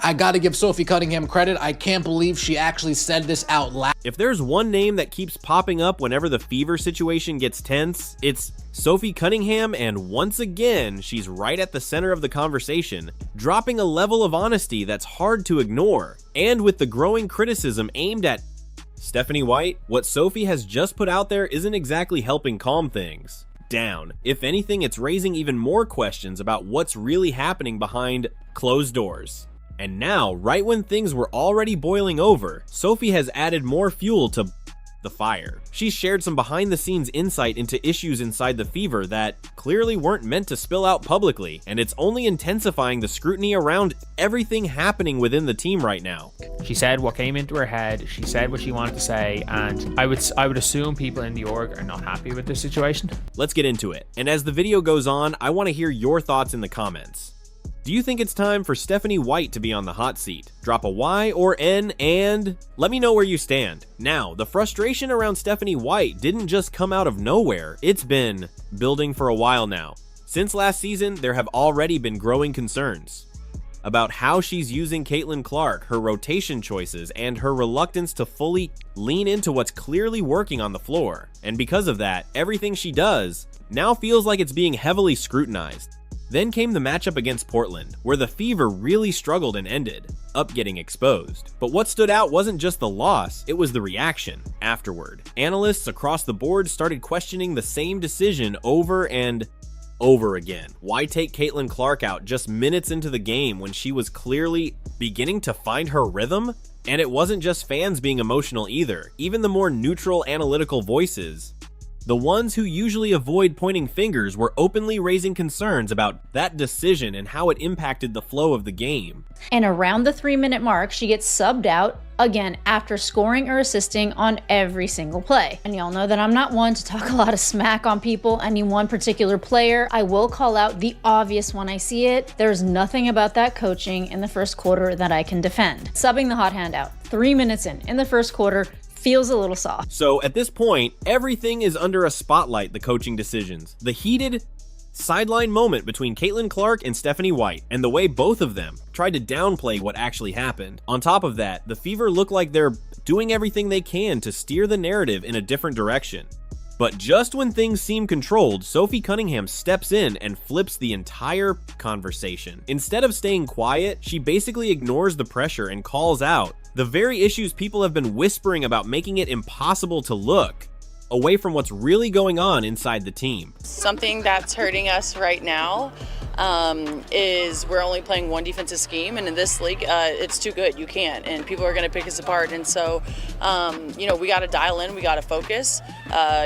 I gotta give Sophie Cunningham credit. I can't believe she actually said this out loud. If there's one name that keeps popping up whenever the Fever situation gets tense, it's Sophie Cunningham, and once again, she's right at the center of the conversation, dropping a level of honesty that's hard to ignore. And with the growing criticism aimed at Stephanie White, what Sophie has just put out there isn't exactly helping calm things down. If anything, it's raising even more questions about what's really happening behind closed doors. And now, right when things were already boiling over, Sophie has added more fuel to the fire. She's shared some behind-the-scenes insight into issues inside the Fever that clearly weren't meant to spill out publicly, and it's only intensifying the scrutiny around everything happening within the team right now. She said what came into her head, she said what she wanted to say, and I would assume people in the org are not happy with this situation. Let's get into it, and as the video goes on, I want to hear your thoughts in the comments. Do you think it's time for Stephanie White to be on the hot seat? Drop a Y or N and let me know where you stand. Now, the frustration around Stephanie White didn't just come out of nowhere. It's been building for a while now. Since last season, there have already been growing concerns about how she's using Caitlin Clark, her rotation choices, and her reluctance to fully lean into what's clearly working on the floor. And because of that, everything she does now feels like it's being heavily scrutinized. Then came the matchup against Portland, where the Fever really struggled and ended up getting exposed. But what stood out wasn't just the loss, it was the reaction afterward. Analysts across the board started questioning the same decision over and over again. Why take Caitlin Clark out just minutes into the game when she was clearly beginning to find her rhythm? And it wasn't just fans being emotional either. Even the more neutral analytical voices, the ones who usually avoid pointing fingers, were openly raising concerns about that decision and how it impacted the flow of the game. And around the 3-minute mark, she gets subbed out again after scoring or assisting on every single play. And y'all know that I'm not one to talk a lot of smack on people, any one particular player. I will call out the obvious when I see it. There's nothing about that coaching in the first quarter that I can defend. Subbing the hot hand out 3 minutes in the first quarter feels a little soft. So at this point, everything is under a spotlight, the coaching decisions. The heated sideline moment between Caitlin Clark and Stephanie White, and the way both of them tried to downplay what actually happened. On top of that, the Fever look like they're doing everything they can to steer the narrative in a different direction. But just when things seem controlled, Sophie Cunningham steps in and flips the entire conversation. Instead of staying quiet, she basically ignores the pressure and calls out the very issues people have been whispering about, making it impossible to look away from what's really going on inside the team. Something that's hurting us right now is we're only playing one defensive scheme, and in this league, it's too good. You can't, and people are going to pick us apart. And so, we got to dial in, we got to focus.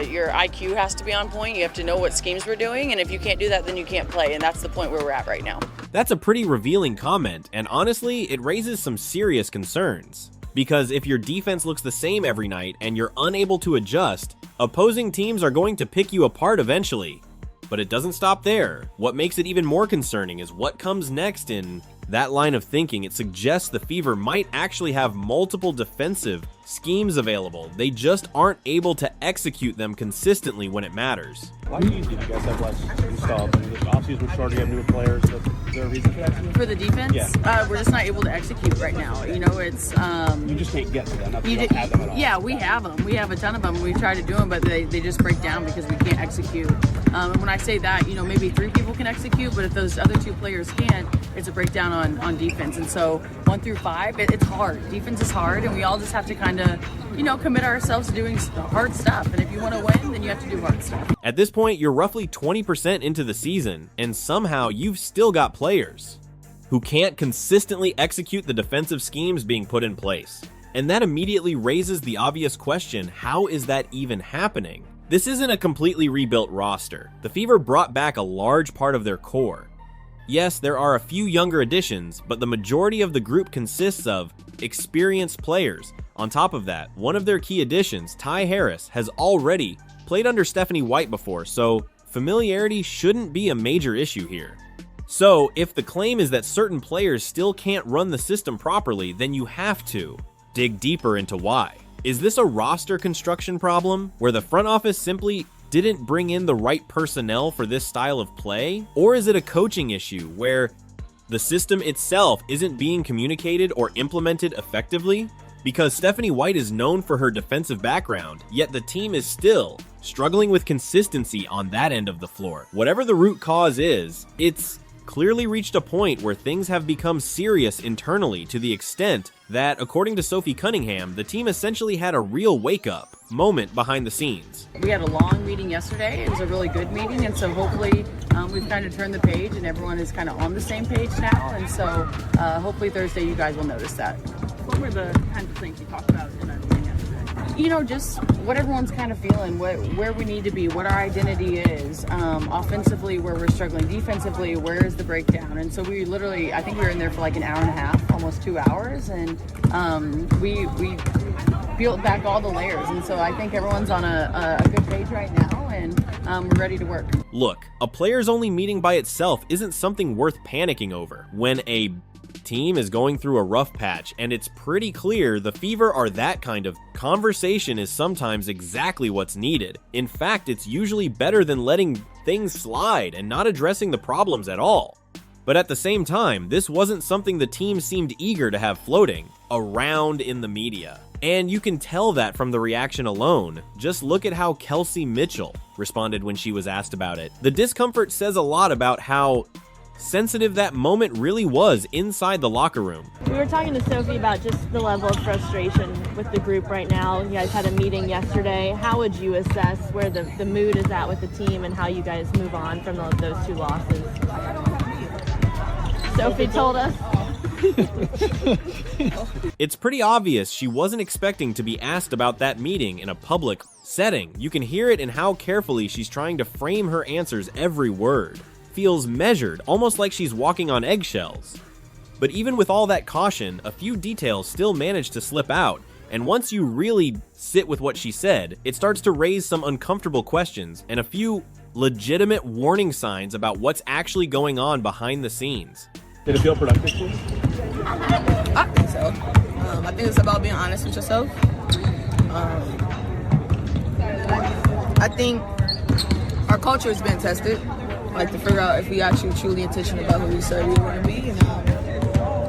Your IQ has to be on point. You have to know what schemes we're doing, and if you can't do that, then you can't play. And that's the point where we're at right now. That's a pretty revealing comment, and honestly, it raises some serious concerns. Because if your defense looks the same every night and you're unable to adjust, opposing teams are going to pick you apart eventually. But it doesn't stop there. What makes it even more concerning is what comes next in that line of thinking. It suggests the Fever might actually have multiple defensive schemes available. They just aren't able to execute them consistently when it matters. Why do you think you guys have less installed? The offseason was short, you have newer players. Is there a reason for that? For the defense, Yeah. We're just not able to execute right now. It's You just can't get to them. Not that you don't have them at all. yeah, we have them. We have a ton of them. We try to do them, but they just break down because we can't execute. And when I say that, maybe 3 people can execute, but if those other 2 players can't, it's a breakdown on defense. And so 1 through 5, it's hard. Defense is hard, and we all just have to kind of, commit ourselves to doing hard stuff. And if you want to win, then you have to do hard stuff. At this point, you're roughly 20% into the season, and somehow you've still got players who can't consistently execute the defensive schemes being put in place. And that immediately raises the obvious question, how is that even happening? This isn't a completely rebuilt roster. The Fever brought back a large part of their core. Yes, there are a few younger additions, but the majority of the group consists of experienced players. On top of that, one of their key additions, Ty Harris, has already played under Stephanie White before, so familiarity shouldn't be a major issue here. So, if the claim is that certain players still can't run the system properly, then you have to dig deeper into why. Is this a roster construction problem, where the front office simply didn't bring in the right personnel for this style of play? Or is it a coaching issue, where The system itself isn't being communicated or implemented effectively? Because Stephanie White is known for her defensive background, yet the team is still struggling with consistency on that end of the floor. Whatever the root cause is, it's clearly reached a point where things have become serious internally to the extent that, according to Sophie Cunningham, the team essentially had a real wake-up moment behind the scenes. We had a long meeting yesterday. It was a really good meeting, and so hopefully we've kind of turned the page and everyone is kind of on the same page now, and so hopefully Thursday you guys will notice that. What were the kinds of things you talked about in that meeting yesterday? You know, just what everyone's kind of feeling, where we need to be, what our identity is, offensively, where we're struggling, defensively, where is the breakdown. And so we literally, I think we were in there for like an hour and a half, almost 2 hours, and we peeled back all the layers. And so I think everyone's on a good page right now, and we're ready to work. Look, a players only meeting by itself isn't something worth panicking over. When a team is going through a rough patch and it's pretty clear the Fever are that kind of, conversation is sometimes exactly what's needed. In fact, it's usually better than letting things slide and not addressing the problems at all. But at the same time, this wasn't something the team seemed eager to have floating around in the media. And you can tell that from the reaction alone. Just look at how Kelsey Mitchell responded when she was asked about it. The discomfort says a lot about how sensitive that moment really was inside the locker room. We were talking to Sophie about just the level of frustration with the group right now. You guys had a meeting yesterday. How would you assess where the mood is at with the team and how you guys move on from those 2 losses? Sophie told us. It's pretty obvious she wasn't expecting to be asked about that meeting in a public setting. You can hear it in how carefully she's trying to frame her answers. Every word feels measured, almost like she's walking on eggshells. But even with all that caution, a few details still manage to slip out, and once you really sit with what she said, it starts to raise some uncomfortable questions and a few legitimate warning signs about what's actually going on behind the scenes. Did it feel productive for you? I think so. I think it's about being honest with yourself. I think our culture has been tested, like to figure out if we actually truly intentional about who we say we want to be.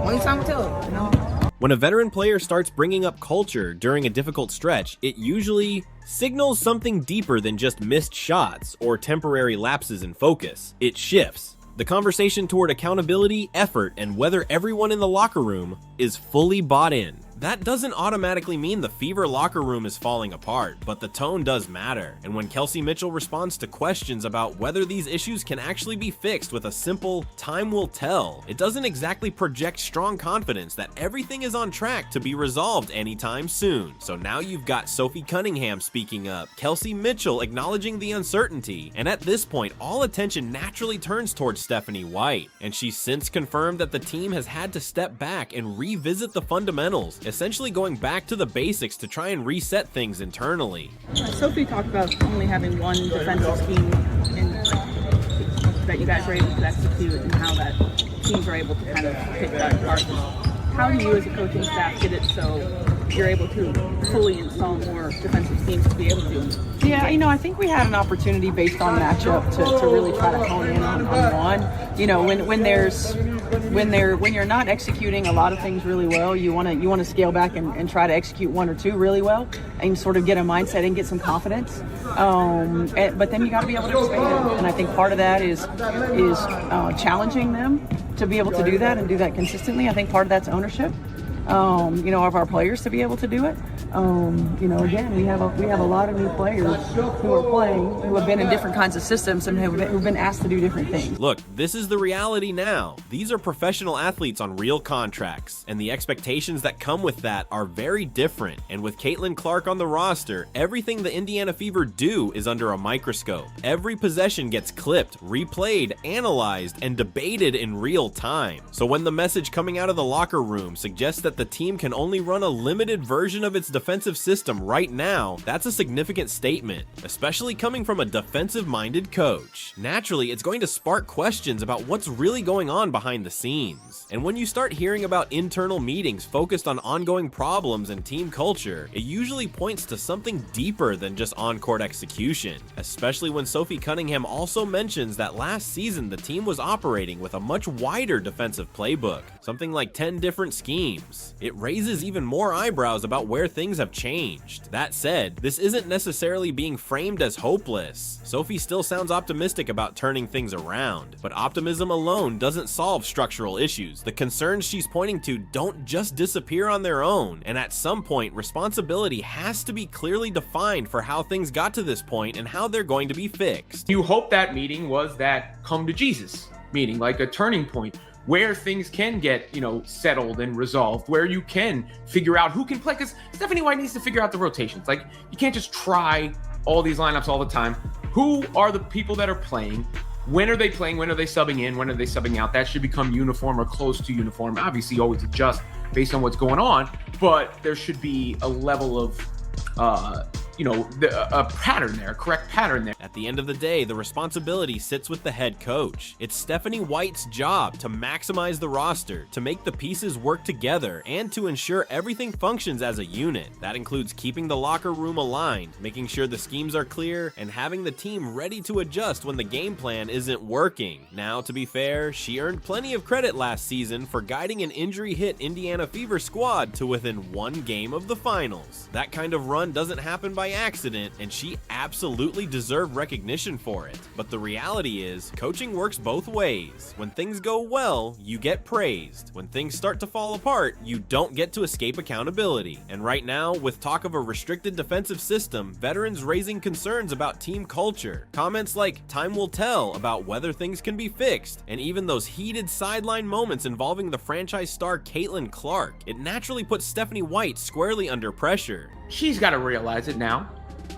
Only time will tell, you know. When a veteran player starts bringing up culture during a difficult stretch, it usually signals something deeper than just missed shots or temporary lapses in focus. It shifts the conversation toward accountability, effort, and whether everyone in the locker room is fully bought in. That doesn't automatically mean the Fever locker room is falling apart, but the tone does matter. And when Kelsey Mitchell responds to questions about whether these issues can actually be fixed with a simple "time will tell," it doesn't exactly project strong confidence that everything is on track to be resolved anytime soon. So now you've got Sophie Cunningham speaking up, Kelsey Mitchell acknowledging the uncertainty, and at this point, all attention naturally turns towards Stephanie White. And she's since confirmed that the team has had to step back and revisit the fundamentals, essentially going back to the basics to try and reset things internally. Sophie talked about only having one defensive scheme that you guys were able to execute and how that teams are able to kind of pick that apart. How do you as a coaching staff get it so you're able to fully install more defensive schemes to be able to do it? Yeah, you know, I think we had an opportunity based on matchup to really try to hone in on one. You know, when you're not executing a lot of things really well, you want to scale back and try to execute 1 or 2 really well and sort of get a mindset and get some confidence. But then you got to be able to expand, and I think part of that is challenging them to be able to do that and do that consistently. I think part of that's ownership. You know, of our players to be able to do it. You know, again, we have a lot of new players who are playing, who have been in different kinds of systems and who've been asked to do different things. Look, this is the reality now. These are professional athletes on real contracts, and the expectations that come with that are very different. And with Caitlin Clark on the roster, everything the Indiana Fever do is under a microscope. Every possession gets clipped, replayed, analyzed, and debated in real time. So when the message coming out of the locker room suggests that that the team can only run a limited version of its defensive system right now, that's a significant statement, especially coming from a defensive-minded coach. Naturally, it's going to spark questions about what's really going on behind the scenes. And when you start hearing about internal meetings focused on ongoing problems and team culture, it usually points to something deeper than just on-court execution, especially when Sophie Cunningham also mentions that last season the team was operating with a much wider defensive playbook, something like 10 different schemes. It raises even more eyebrows about where things have changed. That said, this isn't necessarily being framed as hopeless. Sophie still sounds optimistic about turning things around, but optimism alone doesn't solve structural issues. The concerns she's pointing to don't just disappear on their own, and at some point, responsibility has to be clearly defined for how things got to this point and how they're going to be fixed. You hope that meeting was that come to Jesus meeting, like a turning point where things can get, settled and resolved, where you can figure out who can play, because Stephanie White needs to figure out the rotations. Like, you can't just try all these lineups all the time. Who are the people that are playing? When are they playing? When are they subbing in? When are they subbing out? That should become uniform or close to uniform. Obviously, always adjust based on what's going on, but there should be a level of a pattern there, a correct pattern there. At the end of the day, the responsibility sits with the head coach. It's Stephanie White's job to maximize the roster, to make the pieces work together, and to ensure everything functions as a unit. That includes keeping the locker room aligned, making sure the schemes are clear, and having the team ready to adjust when the game plan isn't working. Now, to be fair, she earned plenty of credit last season for guiding an injury-hit Indiana Fever squad to within one game of the finals. That kind of run doesn't happen by accident, and she absolutely deserved recognition for it. But the reality is, coaching works both ways. When things go well, you get praised. When things start to fall apart, you don't get to escape accountability. And right now, with talk of a restricted defensive system, veterans raising concerns about team culture, comments like "time will tell" about whether things can be fixed, and even those heated sideline moments involving the franchise star Caitlin Clark, it naturally puts Stephanie White squarely under pressure. She's got to realize it now,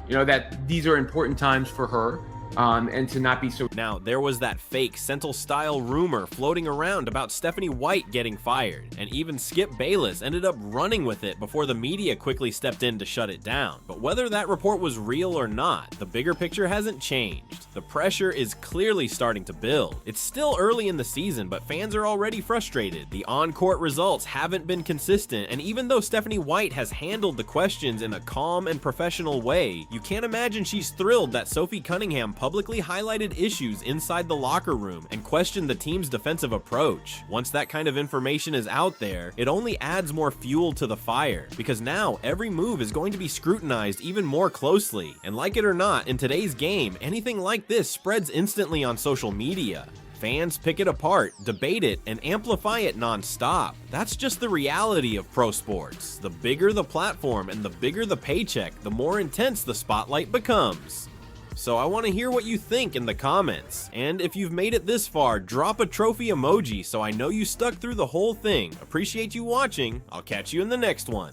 that these are important times for her, and to not be so. Now, there was that fake Sentinel-style rumor floating around about Stephanie White getting fired, and even Skip Bayless ended up running with it before the media quickly stepped in to shut it down. But whether that report was real or not, the bigger picture hasn't changed. The pressure is clearly starting to build. It's still early in the season, but fans are already frustrated. The on-court results haven't been consistent, and even though Stephanie White has handled the questions in a calm and professional way, you can't imagine she's thrilled that Sophie Cunningham publicly highlighted issues inside the locker room and questioned the team's defensive approach. Once that kind of information is out there, it only adds more fuel to the fire, because now every move is going to be scrutinized even more closely. And like it or not, in today's game, anything like this spreads instantly on social media. Fans pick it apart, debate it, and amplify it non-stop. That's just the reality of pro sports. The bigger the platform and the bigger the paycheck, the more intense the spotlight becomes. So I want to hear what you think in the comments. And if you've made it this far, drop a trophy emoji so I know you stuck through the whole thing. Appreciate you watching. I'll catch you in the next one.